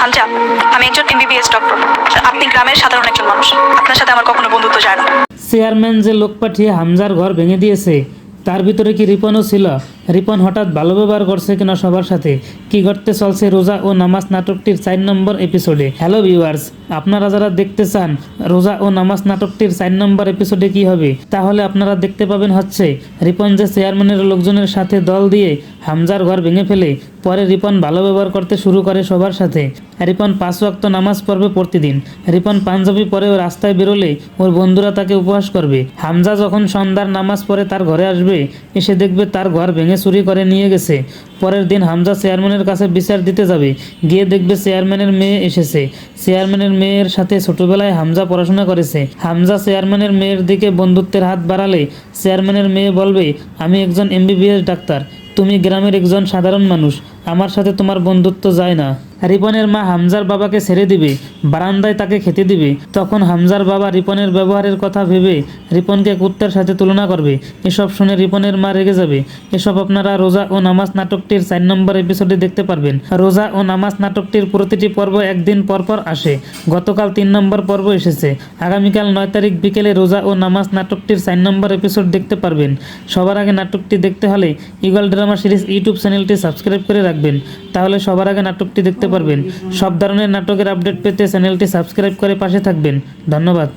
হামজা, আমি একজন MBBS doctor. আপনি গ্রামের সাধারণ একজন মানুষ, আপনার সাথে আমার কখনো বন্ধুত্ব যায় না। চেয়ারম্যান যে লোক পাঠিয়ে হামজার ঘর ভেঙে দিয়েছে তার ভিতরে কি রিপনও ছিল? রিপন হঠাৎ ভালো ব্যবহার করছে কিনা সবার সাথে? কি ঘটতে চলছে রোজা ও নামাজ নাটকটির 4 নম্বর এপিসোডে? হ্যালো ভিউয়ার্স, আপনারা যারা দেখতে চান রোজা ও নামাজ নাটকটির 4 নম্বর এপিসোডে কি হবে, তাহলে আপনারা দেখতে পাবেন হচ্ছে রিপন যে চেয়ারম্যানের লোকজনের সাথে দল দিয়ে হামজার ঘর ভেঙে ফেলে পরে রিপন ভালো ব্যবহার করতে শুরু করে সবার সাথে। রিপন 5 ওয়াক্ত নামাজ পড়বে প্রতিদিন। রিপন পাঞ্জাবি পরে ও রাস্তায় বেরোলে ওর বন্ধুরা তাকে উপহাস করবে। হামজা যখন সন্ধ্যার নামাজ পড়ে তার ঘরে আসবে, এসে দেখবে তার ঘর ভেঙে চুরি করে নিয়ে গেছে। পরের দিন হামজা চেয়ারম্যানের কাছে বিচার দিতে যাবে, গিয়ে দেখবে চেয়ারম্যানের মেয়ে এসেছে। চেয়ারম্যানের মেয়ের সাথে ছোটবেলায় হামজা পড়াশোনা করেছে। হামজা চেয়ারম্যানের মেয়ের দিকে বন্ধুত্বের হাত বাড়ালে চেয়ারম্যানের মেয়ে বলবে, আমি একজন এমবিবিএস ডাক্তার, তুমি গ্রামের একজন সাধারণ মানুষ, আমার সাথে তোমার বন্ধুত্ব যায় না। রিপনের মা হামজার বাবাকে ছেড়ে দিবে, বারান্দায় তাকে খেতে দিবে। তখন হামজার বাবা রিপনের ব্যবহারের কথা ভেবে রিপনকে কুত্তার সাথে তুলনা করবে। এসব শুনে রিপনের মা রেগে যাবে। এসব আপনারা রোজা ও নামাজ নাটকটির 4 নম্বর এপিসোডে দেখতে পারবেন। রোজা ও নামাজ নাটকটির প্রতিটি পর্ব একদিন পরপর আসে। গতকাল 3 নম্বর পর্ব এসেছে। আগামীকাল 9 তারিখ বিকেলে রোজা ও নামাজ নাটকটির 4 নম্বর এপিসোড দেখতে পারবেন। সবার আগে নাটকটি দেখতে হলে ঈগল ড্রামা সিরিজ ইউটিউব চ্যানেলটি সাবস্ক্রাইব করে রাখবেন, তাহলে সবার আগে নাটকটি দেখতে পারবেন। সব ধরনের নাটকের আপডেট পেতে চ্যানেলটি সাবস্ক্রাইব করে পাশে থাকবেন। ধন্যবাদ।